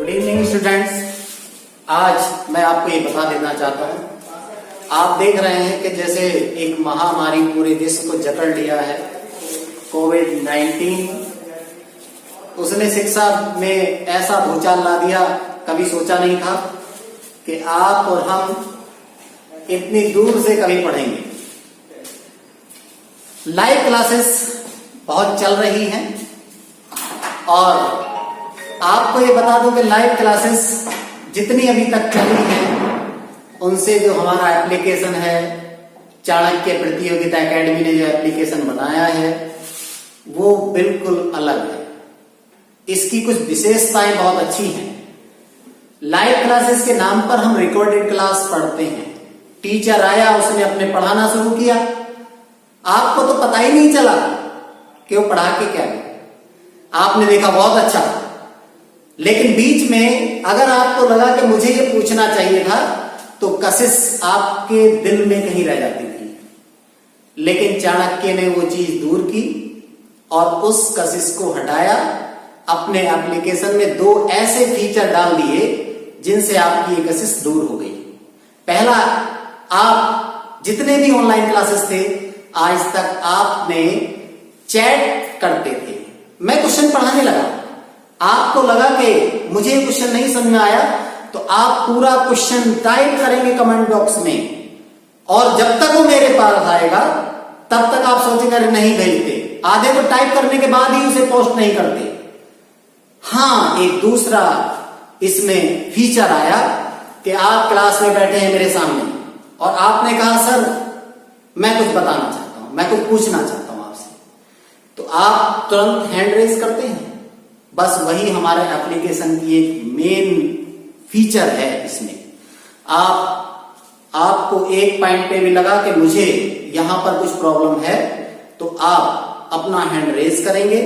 Good evening students. आज मैं आपको ये बता देना चाहता हूँ, आप देख रहे हैं कि जैसे एक महामारी पूरे विश्व को जकड़ लिया है, कोविड-19। उसने शिक्षा में ऐसा भूचाल ला दिया, कभी सोचा नहीं था कि आप और हम इतनी दूर से कभी पढ़ेंगे। लाइव क्लासेस बहुत चल रही हैं और आपको ये बता दूं कि लाइव क्लासेस जितनी अभी तक चली हैं उनसे जो हमारा एप्लीकेशन है, चाणक्य प्रतियोगिता एकेडमी ने जो एप्लीकेशन बनाया है वो बिल्कुल अलग है। इसकी कुछ विशेषताएं बहुत अच्छी हैं। लाइव क्लासेस के नाम पर हम रिकॉर्डेड क्लास पढ़ते हैं। टीचर आया, उसने अपने पढ़ाना शुरू किया, आपको तो पता ही नहीं चला कि वो पढ़ा के क्या है। आपने देखा बहुत अच्छा, लेकिन बीच में अगर आपको लगा कि मुझे ये पूछना चाहिए था तो कशिश आपके दिल में कहीं रह जाती थी। लेकिन चाणक्य ने वो चीज दूर की और उस कशिश को हटाया। अपने एप्लीकेशन में 2 ऐसे फीचर डाल दिए जिनसे आपकी ये कशिश दूर हो गई। पहला, आप जितने भी ऑनलाइन क्लासेस थे आज तक आपने चैट करते थे। मैं क्वेश्चन पढ़ाने लगा, आपको लगा कि मुझे क्वेश्चन नहीं समझ में आया तो आप पूरा क्वेश्चन टाइप करेंगे कमेंट बॉक्स में, और जब तक वो मेरे पास आएगा तब तक आप सोचेंगे अरे नहीं भेजते। आधे तो टाइप करने के बाद ही उसे पोस्ट नहीं करते। हाँ, एक दूसरा इसमें फीचर आया कि आप क्लास में बैठे हैं मेरे सामने और आपने कहा सर मैं कुछ बताना चाहता हूं, मैं कुछ पूछना चाहता हूं आपसे, तो आप तुरंत हैंड रेज करते हैं। बस वही हमारे एप्लीकेशन की एक मेन फीचर है। इसमें आपको एक पॉइंट पे भी लगा कि मुझे यहां पर कुछ प्रॉब्लम है तो आप अपना हैंड रेज करेंगे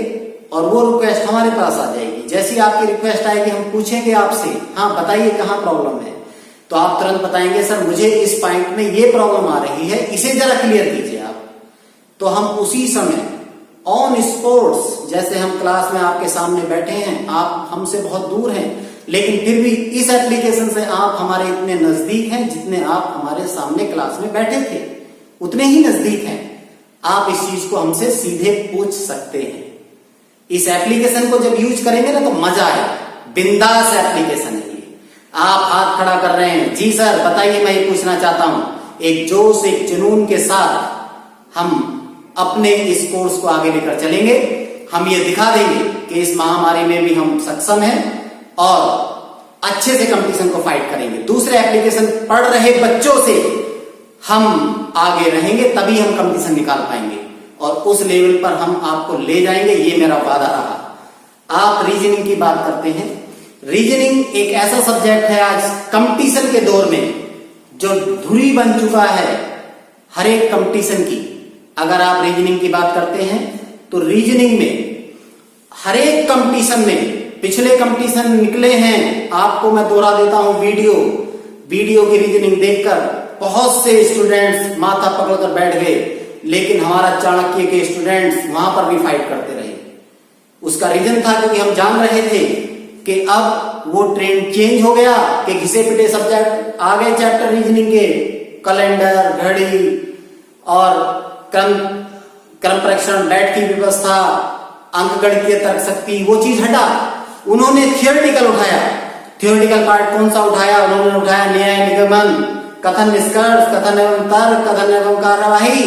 और वो रिक्वेस्ट हमारे पास आ जाएगी। जैसी आपकी रिक्वेस्ट आएगी हम पूछेंगे आपसे, हाँ बताइए कहां प्रॉब्लम है, तो आप तुरंत बताएंगे सर मुझे इस पॉइंट में ये प्रॉब्लम आ रही है, इसे जरा क्लियर कीजिए आप। तो हम उसी समय ऑन स्पॉट्स, जैसे हम क्लास में आपके सामने बैठे हैं, आप हमसे बहुत दूर हैं लेकिन फिर भी इस एप्लीकेशन से आप हमारे इतने नजदीक हैं जितने आप हमारे सामने क्लास में बैठे थे उतने ही नजदीक हैं। आप इस चीज को हमसे सीधे पूछ सकते हैं। इस एप्लीकेशन को जब यूज करेंगे ना तो मजा आए। बिंदास एप्लीकेशन है ये। आप हाथ खड़ा कर रहे हैं, जी सर बताइए मैं ये पूछना चाहता हूं, एक जोश एक जुनून के साथ हम अपने इस कोर्स को आगे लेकर चलेंगे। हम ये दिखा देंगे कि इस महामारी में भी हम सक्षम हैं और अच्छे से कंपटीशन को फाइट करेंगे। दूसरे एप्लीकेशन पढ़ रहे बच्चों से हम आगे रहेंगे, तभी हम कंपटीशन निकाल पाएंगे और उस लेवल पर हम आपको ले जाएंगे, ये मेरा वादा रहा। आप रीजनिंग की बात करते हैं। रीजनिंग एक ऐसा सब्जेक्ट है आज कंपटीशन के दौर में जो धुरी बन चुका है हर एक कंपटीशन की। अगर आप रीजनिंग की बात करते हैं तो रीजनिंग में हर एक कंपटीशन में, पिछले कंपटीशन निकले हैं, आपको मैं दोहरा देता हूं वीडियो की रीजनिंग देखकर बहुत से स्टूडेंट्स माथा पकड़कर बैठ गए, लेकिन हमारा चाणक्य के स्टूडेंट्स वहां पर भी फाइट करते रहे। उसका रीजन था क्योंकि हम जान रहे थे कि अब वो ट्रेंड चेंज हो गया कि घिसे पिटे सब्जेक्ट आ गए चैप्टर रीजनिंग के, कैलेंडर, घड़ी और क्रम परीक्षण, बैठ की व्यवस्था, अंकगणितीय तर्क शक्ति, वो चीज हटा। उन्होंने थियोरेटिकल उठाया। थियोरेटिकल पार्ट कौन सा उठाया? उन्होंने उठाया न्याय निगमन, कथन निष्कर्ष, कथन एवं तर्क, कथन एवं कार्यवाही।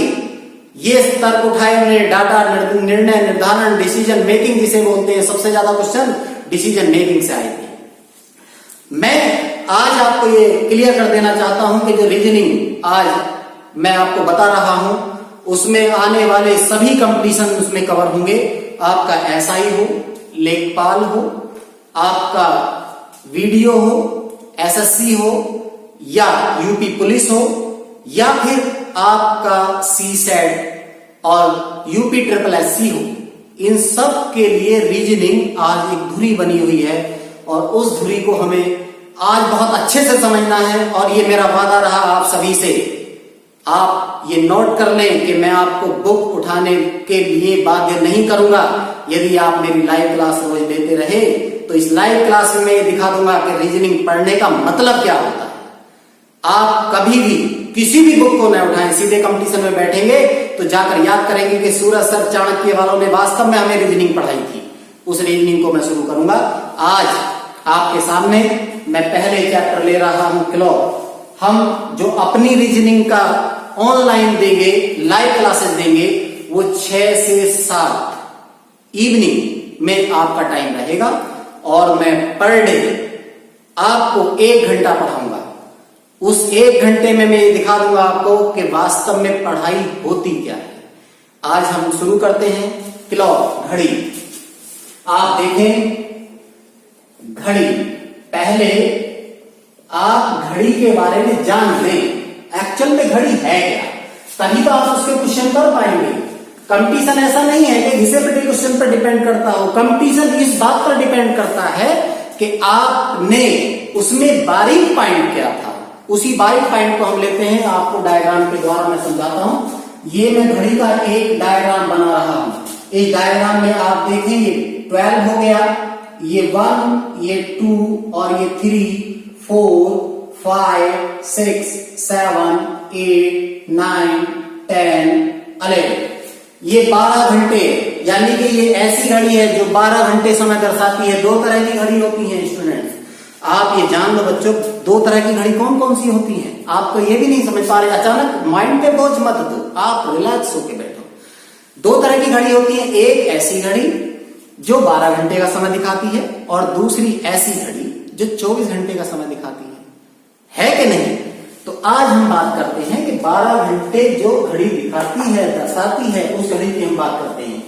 ये तर्क उठाए उन्होंने। डाटा, निर्णय निर्धारण, डिसीजन मेकिंग जिसे बोलते हैं, सबसे ज्यादा क्वेश्चन डिसीजन मेकिंग से आए थे। मैं आज आपको ये क्लियर कर देना चाहता हूं कि जो रीजनिंग आज मैं आपको बता रहा हूं उसमें आने वाले सभी कंपटीशन उसमें कवर होंगे। आपका एसआई हो, लेखपाल हो, आपका वीडियो हो, एसएससी हो या यूपी पुलिस हो, या फिर आपका सीसेट और यूपी ट्रिपल एससी हो, इन सब के लिए रीजनिंग आज एक धुरी बनी हुई है और उस धुरी को हमें आज बहुत अच्छे से समझना है। और ये मेरा वादा रहा आप सभी से आप ये नोट कर लें कि मैं आपको बुक उठाने के लिए बाध्य नहीं करूंगा। यदि आप मेरी लाइव क्लास रोज लेते रहे तो इस लाइव क्लास में मैं ये दिखा दूंगा कि रीजनिंग पढ़ने का मतलब क्या होता है। आप कभी भी किसी भी बुक को न उठाएं, सीधे कंपटीशन में बैठेंगे तो जाकर याद करेंगे कि सूरज सर चाणक्य वालों ने वास्तव में हमें रीजनिंग पढ़ाई थी। उस रीजनिंग को मैं शुरू करूंगा। आज आपके सामने मैं पहले चैप्टर ले रहा हूं क्लॉ। हम जो अपनी रीजनिंग का ऑनलाइन देंगे, लाइव क्लासेस देंगे, वो 6 से 7 इवनिंग में आपका टाइम रहेगा और मैं पर डे आपको 1 घंटा पढ़ाऊंगा। उस 1 घंटे में मैं ये दिखा दूंगा आपको कि वास्तव में पढ़ाई होती क्या है। आज हम शुरू करते हैं क्लॉक, घड़ी। आप देखें घड़ी, पहले आप घड़ी के बारे में जान लें, एक्चुअल में घड़ी है क्या, तभी तो आप उसके क्वेश्चन कर पाएंगे। कंपटीशन ऐसा नहीं है कि घिसे-पिटे क्वेश्चन पर डिपेंड करता हो। कंपटीशन इस बात पर डिपेंड करता है कि आपने उसमें बारीक पॉइंट क्या था। उसी बारीक पॉइंट को हम लेते हैं, आपको डायग्राम के द्वारा मैं समझाता हूं। ये मैं घड़ी का एक डायग्राम बना रहा हूं। इस डायग्राम में आप देखें ये 12 हो गया, ये 1, ये 2 और ये 3, 4, 5, 6, 7, 8, 9, 10, 11। ये 12 घंटे, यानी कि ये ऐसी घड़ी है जो 12 घंटे समय दर्शाती है। 2 तरह की घड़ी होती है स्टूडेंट्स, आप ये जान लो बच्चों। 2 तरह की घड़ी कौन कौन सी होती हैं, आप तो ये भी नहीं समझ पा रहे। अचानक माइंड पे बोझ मत दो, आप रिलैक्स होके बैठो। 2 तरह की घड़ी होती है, एक ऐसी घड़ी जो 12 घंटे का समय दिखाती है और दूसरी ऐसी घड़ी जो 24 घंटे का समय दिखाती है कि नहीं। तो आज हम बात करते हैं कि 12 घंटे जो घड़ी दिखाती है, दर्शाती है, उस घड़ी की हम बात करते हैं।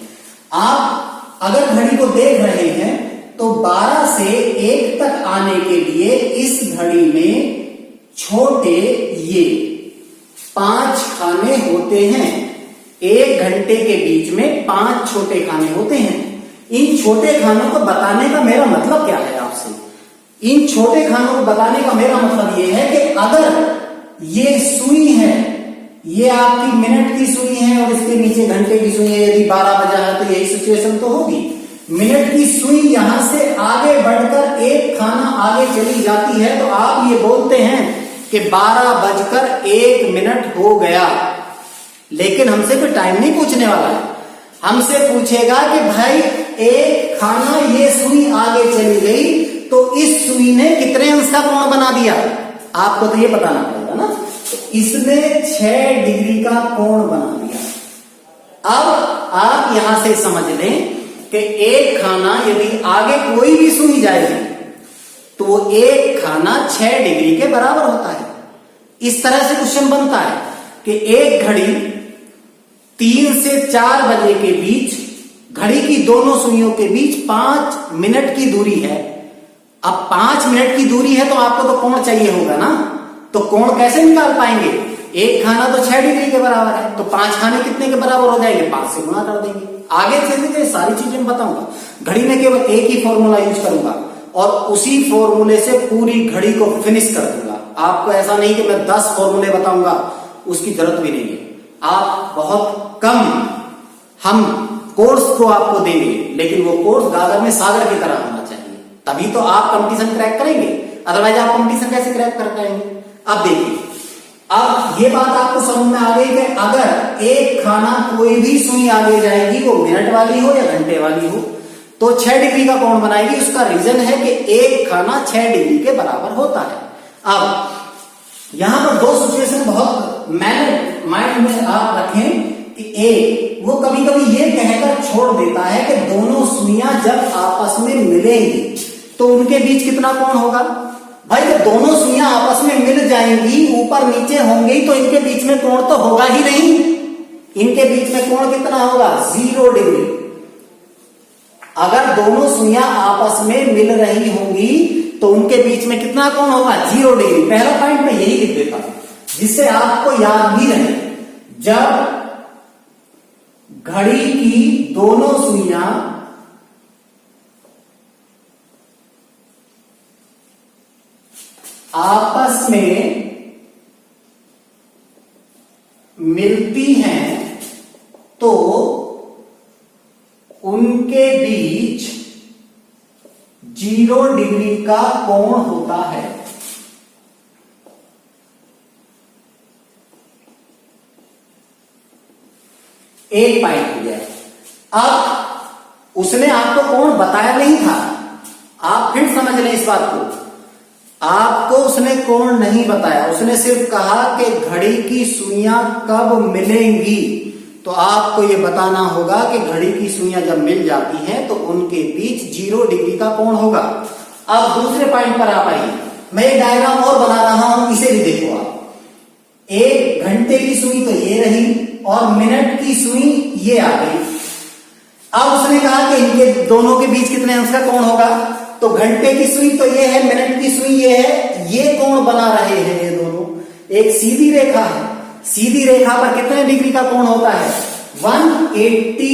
आप अगर घड़ी को देख रहे हैं तो 12 से 1 तक आने के लिए इस घड़ी में छोटे ये 5 खाने होते हैं। 1 घंटे के बीच में 5 छोटे खाने होते हैं। इन छोटे खानों को बताने का मेरा मतलब क्या है आपसे? इन छोटे खानों को बताने का मेरा मतलब यह है कि अगर ये सुई है, ये आपकी मिनट की सुई है और इसके नीचे घंटे की सुई है, यदि 12 बजा है तो यही सिचुएशन तो होगी। मिनट की सुई यहां से आगे बढ़कर 1 खाना आगे चली जाती है तो आप ये बोलते हैं कि 12:01 हो गया। लेकिन हमसे कोई टाइम नहीं पूछने वाला है, हमसे पूछेगा कि भाई 1 खाना ये सुई आगे चली गई तो इस सुई ने कितने अंश का कोण बना दिया, आपको तो ये बताना पड़ेगा ना। तो इसने 6 डिग्री का कोण बना दिया। अब आप यहां से समझ लें कि 1 खाना यदि आगे कोई भी सुई जाएगी तो वो 1 खाना 6 डिग्री के बराबर होता है। इस तरह से क्वेश्चन बनता है कि एक घड़ी 3 से 4 बजे के बीच, घड़ी की दोनों सुइयों के बीच 5 मिनट की दूरी है। अब 5 मिनट की दूरी है तो आपको तो कोण चाहिए होगा ना, तो कोण कैसे निकाल पाएंगे? 1 खाना तो 6 डिग्री के बराबर है, तो 5 खाने कितने के बराबर हो जाएंगे? 5 से गुणा कर देंगे। आगे चलते चलते सारी चीजें बताऊंगा। घड़ी में केवल एक ही फॉर्मूला यूज करूंगा और उसी फॉर्मूले से पूरी घड़ी को फिनिश कर दूंगा। आपको ऐसा नहीं कि मैं 10 फॉर्मूले बताऊंगा, उसकी जरूरत भी नहीं है। आप बहुत कम हम कोर्स को आपको देंगे, लेकिन वो कोर्स गागर में सागर की तरह होना चाहिए, तभी तो आप कंपटीशन क्रैक करेंगे। अदरवाइज आप कंपटीशन कैसे क्रैक कर पाएंगे? अब देखिए, अब ये बात आपको समझ में आ गई कि अगर 1 खाना कोई भी सुई आगे जाएगी, वो मिनट वाली हो या घंटे वाली हो, तो 6 डिग्री का कोण बनाएगी। उसका रीजन है कि 1 खाना 6 डिग्री के बराबर होता है। अब यहां पर 2 सिचुएशन बहुत माइंड में आप रखें कि एक, वो कभी कभी ये कहकर छोड़ देता है कि दोनों सुइयां जब आपस में मिलेंगी तो उनके बीच कितना कोण होगा। भाई जब दोनों सुइयां आपस में मिल जाएंगी, ऊपर नीचे होंगी, तो इनके बीच में कोण तो होगा ही नहीं। इनके बीच में कोण कितना होगा? 0 डिग्री। अगर दोनों सुइयां आपस में मिल रही होंगी तो उनके बीच में कितना कोण होगा? 0 डिग्री। पहला पॉइंट मैं यही लिख देता हूं जिससे आपको याद भी रहे। जब घड़ी की दोनों सुइयां आपस में 0 डिग्री का कोण होता है। एक पॉइंट हो गया। अब उसने आपको कोण बताया नहीं था, आप फिर समझ लें इस बात को, आपको उसने कोण नहीं बताया, उसने सिर्फ कहा कि घड़ी की सुइयां कब मिलेंगी। तो आपको यह बताना होगा कि घड़ी की सुइयां जब मिल जाती हैं तो उनके बीच 0 डिग्री का कोण होगा। अब दूसरे पॉइंट पर आप आइए, मैं एक डायग्राम और बना रहा हूं, इसे भी देखो आप। 1 घंटे की सुई तो ये रही और मिनट की सुई ये आ गई। अब उसने कहा कि इनके दोनों के बीच कितने अंश का कोण होगा। तो घंटे की सुई तो ये है, मिनट की सुई ये है, ये कोण बना रहे हैं ये दोनों। एक सीधी रेखा है, सीधी रेखा पर कितने डिग्री का कोण होता है 180,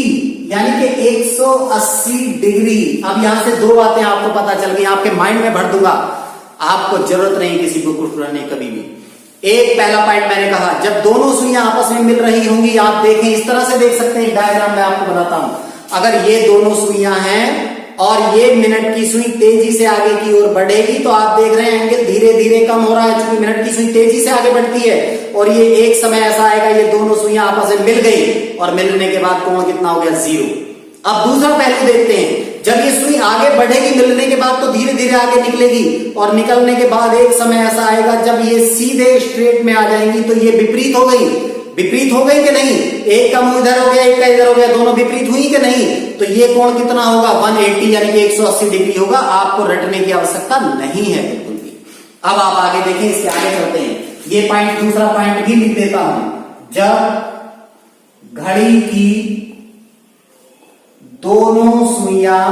यानी कि 180 डिग्री। अब यहां से दो बातें आपको पता चल गई, आपके माइंड में भर दूंगा, आपको जरूरत नहीं किसी बुक उठ रहने कभी भी। एक पहला पॉइंट मैंने कहा, जब दोनों सुइयां आपस में मिल रही होंगी, आप देखें इस तरह से देख सकते हैं, डायग्राम में आपको बताता हूं। अगर ये दोनों सुइयां हैं और ये मिनट की सुई तेजी से आगे की ओर बढ़ेगी, तो आप देख रहे हैं एंगल धीरे धीरे कम हो रहा है, क्योंकि मिनट की सुई तेजी से आगे बढ़ती है। और ये एक समय ऐसा आएगा, ये दोनों सुइयां आपस में मिल गई और मिलने के बाद कोण कितना हो गया 0। अब दूसरा पहलू देखते हैं, जब ये सुई आगे बढ़ेगी मिलने के बाद तो धीरे धीरे आगे निकलेगी, और निकलने के बाद एक समय ऐसा आएगा जब ये सीधे स्ट्रेट में आ जाएंगी, तो ये विपरीत हो गई। विपरीत हो गई कि नहीं, एक का मुंह इधर हो गया, एक का इधर हो गया, दोनों विपरीत हुई कि नहीं। तो ये कोण कितना होगा 180, यानी कि 180 डिग्री होगा। आपको रटने की आवश्यकता नहीं है बिल्कुल भी। अब आप आगे देखें, इसके आगे चलते हैं। ये पॉइंट, दूसरा पॉइंट भी लिख देता हूं। जब घड़ी की दोनों सुइयां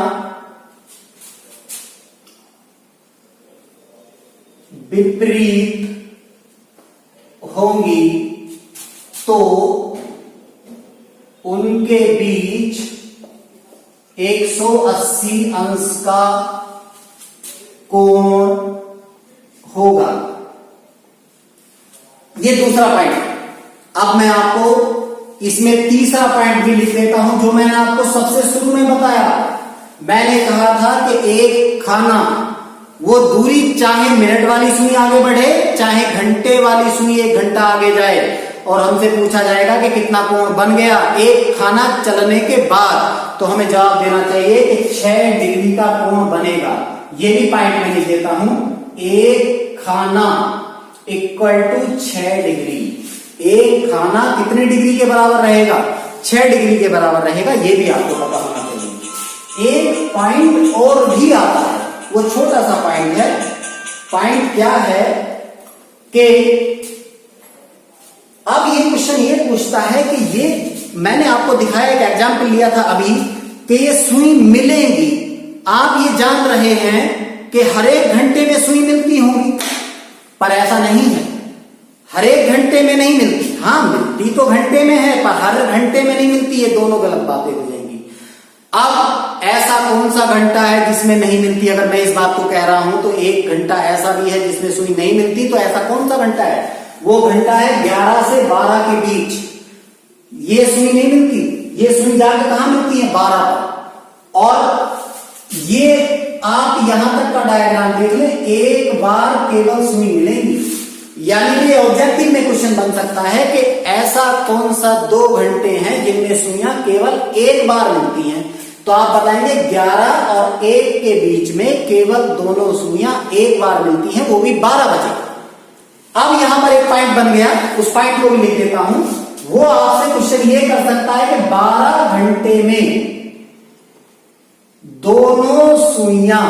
विपरीत होंगी तो उनके बीच 180 अंश का कोण होगा। ये दूसरा पॉइंट। अब मैं आपको इसमें तीसरा पॉइंट भी लिख देता हूं, जो मैंने आपको सबसे शुरू में बताया। मैंने कहा था कि एक खाना, वो दूरी चाहे मिनट वाली सुई आगे बढ़े, चाहे घंटे वाली सुई 1 घंटा आगे जाए, और हमसे पूछा जाएगा कि कितना कोण बन गया एक खाना चलने के बाद, तो हमें जवाब देना चाहिए कि 6 डिग्री का कोण बनेगा। ये भी पॉइंट मैं लिख देता हूं, एक खाना इक्वल टू 6 डिग्री। एक खाना कितने डिग्री के बराबर रहेगा 6 डिग्री के बराबर रहेगा, ये भी आपको पता होना चाहिए। एक पॉइंट और भी आता है, वो छोटा सा पॉइंट है। पॉइंट क्या है कि अब ये क्वेश्चन ये पूछता है कि ये मैंने आपको दिखाया, एक एग्जाम्पल लिया था अभी, कि ये सुई मिलेंगी। आप ये जान रहे हैं कि हर एक घंटे में सुई मिलती होंगी, पर ऐसा नहीं है। हर एक घंटे में नहीं मिलती, हाँ मिलती तो घंटे में है, पर हर घंटे में नहीं मिलती। ये दोनों गलत बातें हो जाएंगी। अब ऐसा कौन सा घंटा है जिसमें नहीं मिलती? अगर मैं इस बात को कह रहा हूं तो एक घंटा ऐसा भी है जिसमें सुई नहीं मिलती, तो ऐसा कौन सा घंटा है? वो घंटा है 11 से 12 के बीच। ये सुई नहीं मिलती, ये सुई जाकर कहां मिलती है 12 पर। और ये आप यहां तक का डायग्राम देख लें, एक बार केवल सुई मिलेगी। यानी कि ऑब्जेक्टिव में क्वेश्चन बन सकता है कि ऐसा कौन सा 2 घंटे हैं जिनमें सुइयां केवल एक बार मिलती हैं। तो आप बताएंगे 11 और 1 के बीच में केवल दोनों सुइयां एक बार मिलती हैं, वो भी 12 बजे। अब यहां पर एक पॉइंट बन गया, उस पॉइंट को भी लिख देता हूं। वो आपसे क्वेश्चन ये कर सकता है कि 12 घंटे में दोनों सुइयां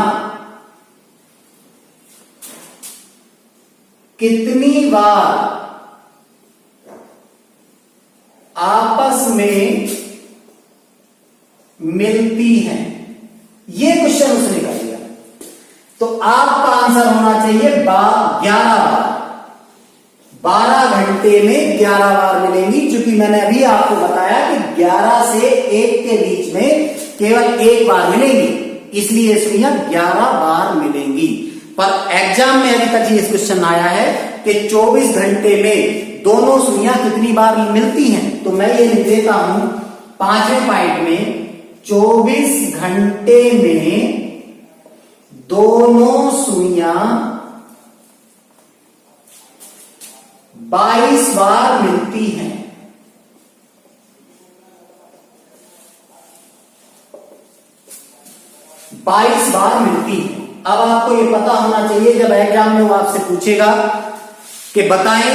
कितनी बार आपस में मिलती हैं? ये क्वेश्चन उसने कर दिया, तो आपका आंसर होना चाहिए 11 बार। 12 घंटे में 11 बार मिलेंगी, क्योंकि मैंने अभी आपको बताया कि 11 से 1 के बीच में केवल एक बार मिलेंगी, इसलिए सुइयां 11 बार मिलेंगी। पर एग्जाम में अभी तक ये क्वेश्चन आया है कि 24 घंटे में दोनों सुइयां कितनी बार मिलती हैं। तो मैं ये लिख देता हूं 5वें पॉइंट में, 24 घंटे में दोनों सुइयां 22 बार मिलती हैं। बाईस बार मिलती है। अब आपको ये पता होना चाहिए, जब एग्जाम में वो आपसे पूछेगा कि बताएं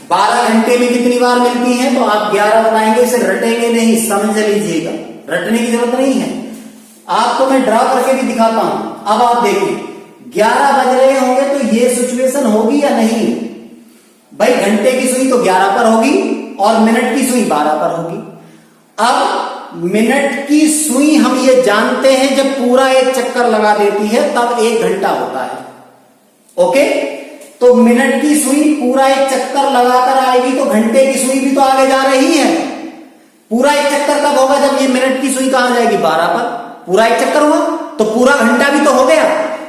12 घंटे में कितनी बार मिलती है, तो आप 11 बताएंगे, इसे रटेंगे नहीं, समझ लीजिएगा, रटने की जरूरत नहीं है। आपको मैं ड्रा करके भी दिखाता हूं। अब आप देखिए 11 बज रहे होंगे तो ये सिचुएशन होगी या नहीं? भाई घंटे की सुई तो 11 पर होगी और मिनट की सुई 12 पर होगी। अब मिनट की सुई हम ये जानते हैं जब पूरा एक चक्कर लगा देती है तब 1 घंटा होता है। ओके, तो मिनट की सुई पूरा एक चक्कर लगाकर आएगी तो घंटे की सुई भी तो आगे जा रही है। पूरा एक चक्कर कब होगा? जब ये मिनट की सुई कहां जाएगी? 12 पर। पूरा एक चक्कर हुआ तो पूरा घंटा भी तो हो गया।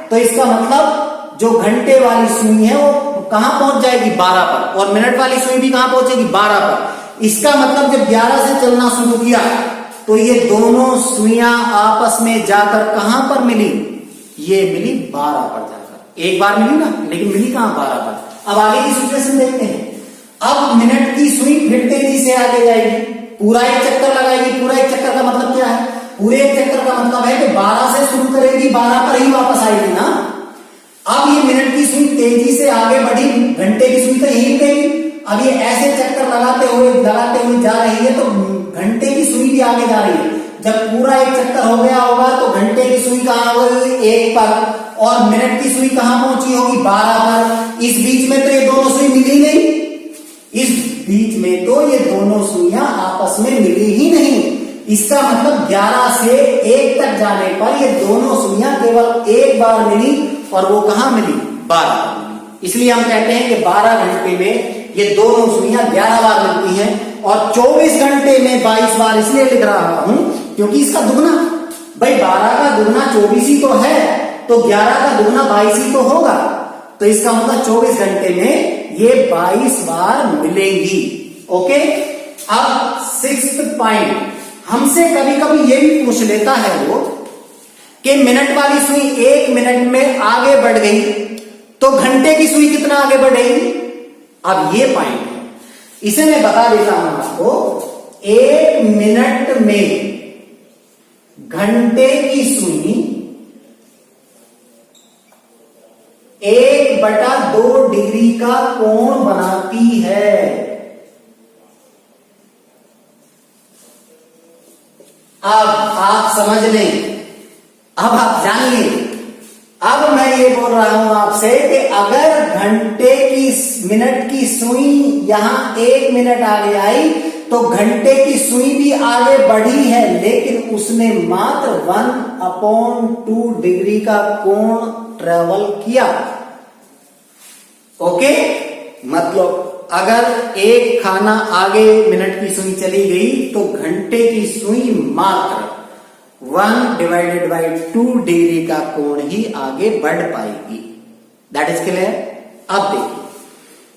तो इसका मतलब जो घंटे वाली सुई है वो कहां पहुंच जाएगी? 12 पर, और मिनट वाली सुई भी कहां पहुंचेगी? 12 पर। इसका मतलब जब 11 से चलना शुरू किया तो ये दोनों सुइयां आपस में जाकर कहां पर मिली? ये मिली 12 पर जाकर। एक बार मिली ना, लेकिन मिली कहां? 12 पर। अब आगे की सिचुएशन देखते हैं। अब मिनट की सुई फिर तेजी से आगे जाएगी, पूरा एक चक्कर लगाएगी। पूरा एक चक्कर का मतलब क्या है? पूरे एक चक्कर का मतलब है कि 12 से शुरू करेगी, 12 पर ही वापस आएगी ना। अब ये मिनट की सुई तेजी से आगे बढ़ी, घंटे की सुई तो यही गई। अब ये ऐसे चक्कर लगाते हुए जा रही है तो घंटे की सुई भी आगे जा रही है। जब पूरा एक चक्कर हो गया होगा तो घंटे की सुई कहां होगी? 1 पर, और मिनट की सुई कहां पहुंची होगी? 12 पर। इस बीच में तो ये दोनों सुई मिली नहीं, इस बीच में तो ये दोनों सुइयां आपस में मिली ही नहीं। इसका मतलब 11 से 1 तक जाने पर ये दोनों सुइयां केवल 1 बार मिली, और वो कहां मिली? 12 बार मिली। इसलिए हम कहते हैं कि 12 घंटे में ये दोनों सुइयां 11 बार मिलती हैं, और 24 घंटे में 22 बार इसलिए लिख रहा हूं क्योंकि इसका दुगना। भाई 12 का दुगना 24 ही तो है, तो 11 का दुगना 22 ही तो होगा। तो इसका मतलब 24 घंटे में ये 22 बार मिलेंगी। ओके, अब 6th पॉइंट, हमसे कभी कभी ये भी पूछ लेता है वो कि मिनट वाली सुई 1 मिनट में आगे बढ़ गई तो घंटे की सुई कितना आगे बढ़ेगी? अब ये पॉइंट है, इसे मैं बता देता हूं आपको। 1 मिनट में घंटे की सुई 1/2 डिग्री का कोण बनाती है। अब आप समझ लें, अब आप जानिए। अब मैं ये बोल रहा हूं आपसे कि अगर घंटे की मिनट की सुई यहां 1 मिनट आगे आई तो घंटे की सुई भी आगे बढ़ी है, लेकिन उसने मात्र 1/2 डिग्री का कोण ट्रेवल किया। ओके, मतलब अगर एक खाना आगे मिनट की सुई चली गई तो घंटे की सुई मात्र 1/2 डिग्री का कोण ही आगे बढ़ पाएगी। That is clear. अब देखिए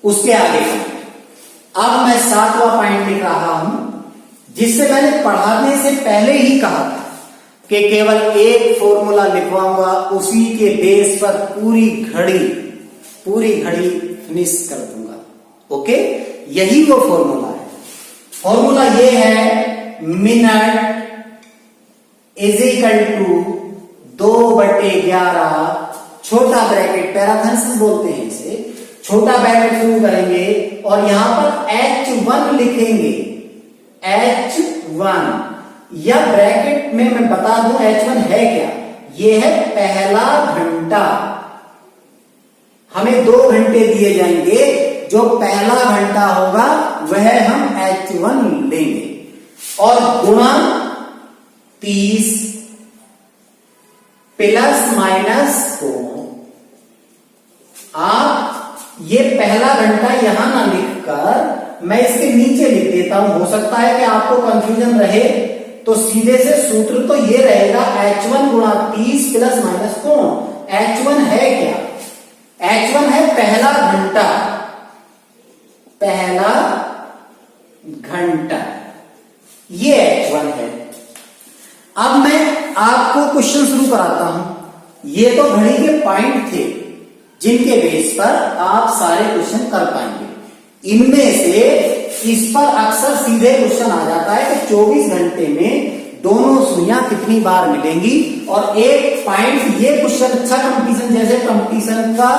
उसके आगे, अब मैं 7वां पॉइंट लिख रहा हूं, जिससे मैंने पढ़ाने से पहले ही कहा था कि केवल एक फॉर्मूला लिखवाऊंगा, उसी के बेस पर पूरी घड़ी फिनिश कर दूंगा। ओके, यही वो फॉर्मूला है। फॉर्मूला ये है, मिनट इज इक्वल टू 2/11, छोटा ब्रैकेट, पैराथेसिस बोलते हैं इसे, छोटा ब्रैकेट शुरू करेंगे और यहां पर H1 लिखेंगे। H1, या ब्रैकेट में मैं बता दूं H1 है क्या? ये है पहला घंटा। हमें 2 घंटे दिए जाएंगे, जो पहला घंटा होगा वह हम H1 लेंगे, और गुणा 30 प्लस माइनस कोण। आप ये पहला घंटा यहां ना लिखकर मैं इसके नीचे लिख देता हूं, हो सकता है कि आपको कंफ्यूजन रहे, तो सीधे से सूत्र तो ये रहेगा H1 गुणा 30 प्लस माइनस कोण। H1 है क्या? H1 है पहला घंटा, ये H1 है। अब मैं आपको क्वेश्चन शुरू कराता हूं। ये तो घड़ी के पॉइंट थे जिनके बेस पर आप सारे क्वेश्चन कर पाएंगे। इनमें से इस पर अक्सर सीधे क्वेश्चन आ जाता है कि 24 घंटे में दोनों सुइयां कितनी बार मिलेंगी, और एक पॉइंट ये क्वेश्चन अच्छा कंपटीशन, जैसे कंपटीशन का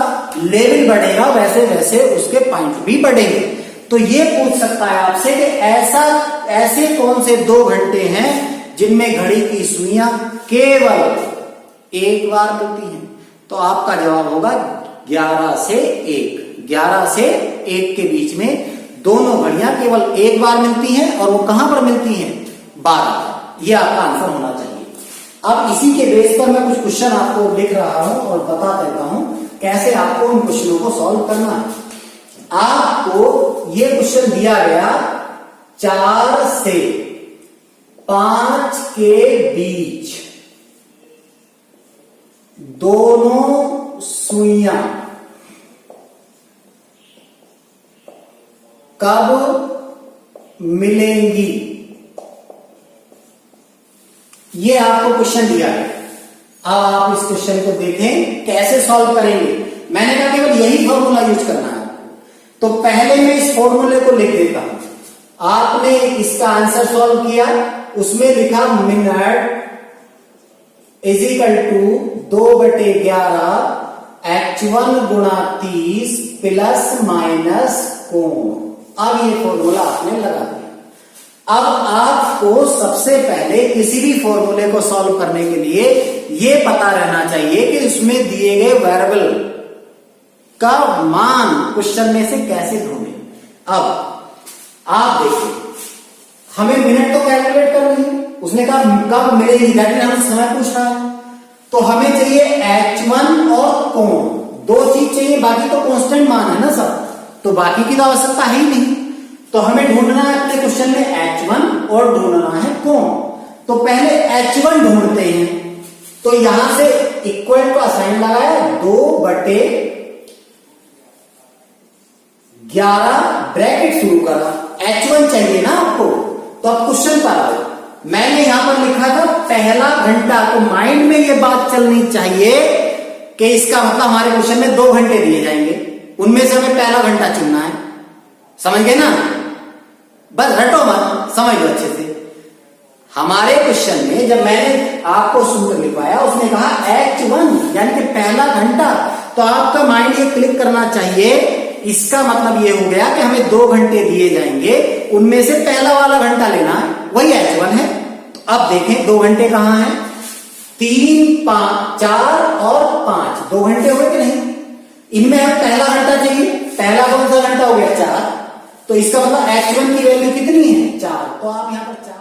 लेवल बढ़ेगा वैसे वैसे उसके पॉइंट भी बढ़ेंगे। तो ये पूछ सकता है आपसे कि ऐसे कौन से 2 घंटे हैं जिनमें घड़ी की सुइयां केवल एक बार मिलती हैं। तो आपका जवाब होगा 11 से 1। 11 से 1 के बीच में दोनों घड़ियां केवल एक बार मिलती हैं, और वो कहां पर मिलती हैं? 12। ये आपका आंसर होना चाहिए। अब इसी के बेस पर मैं कुछ क्वेश्चन आपको लिख रहा हूं और बता देता हूं कैसे आपको उन क्वेश्चनों को सॉल्व करना है। आपको ये क्वेश्चन दिया गया 4 से 5 के बीच दोनों सुइयां कब मिलेंगी, ये आपको क्वेश्चन दिया है। अब आप इस क्वेश्चन को देखें कैसे सॉल्व करेंगे। मैंने कहा केवल यही फॉर्मूला यूज करना है, तो पहले मैं इस फॉर्मूले को लिख देता हूं। आपने इसका आंसर सॉल्व किया, उसमें लिखा मिनट इजिकल टू 2/11 H1 गुणा 30 प्लस माइनस कोण। अब ये फॉर्मूला आपने लगा दिया। अब आपको सबसे पहले किसी भी फॉर्मूले को सॉल्व करने के लिए यह पता रहना चाहिए कि उसमें दिए गए वेरिएबल का मान क्वेश्चन में से कैसे ढूंढे। अब आप देखिए, हमें मिनट तो कैलकुलेट करनी है, उसने कहा कब मिलेगी, दैट मीन हमें समय पूछ रहा है, तो हमें चाहिए H1 और कोण, 2 चीज चाहिए, बाकी तो कांस्टेंट मान है ना सब, तो बाकी की तो आवश्यकता है ही नहीं। तो हमें ढूंढना है अपने क्वेश्चन में H1 और ढूंढना है कोण। तो पहले H1 ढूंढते हैं, तो यहां से इक्वल का साइन लगाया, 2/11 ब्रैकेट शुरू करा, H1 चाहिए ना आपको, तो अब क्वेश्चन पर आओ। मैंने यहां पर लिखा था पहला घंटा, तो माइंड में ये बात चलनी चाहिए कि इसका मतलब हमारे क्वेश्चन में 2 घंटे दिए जाएंगे, उनमें से हमें पहला घंटा चुनना है। समझ गए ना? बस रटो मत, समझ लो अच्छे से। हमारे क्वेश्चन में जब मैंने आपको सूत्र लिखवाया, उसने कहा H1 यानी कि पहला घंटा, तो आपका माइंड ये क्लिक करना चाहिए, इसका मतलब ये हो गया कि हमें 2 घंटे दिए जाएंगे, उनमें से पहला वाला घंटा लेना है, वही H1 है। तो अब देखें 2 घंटे कहां हैं? 3, 5, 4 और 5, 2 घंटे हुए कि नहीं? इनमें हमें पहला घंटा चाहिए, पहला कौन सा घंटा हो गया? 4। तो इसका मतलब H1 की वैल्यू कितनी है? 4। तो आप यहां पर 4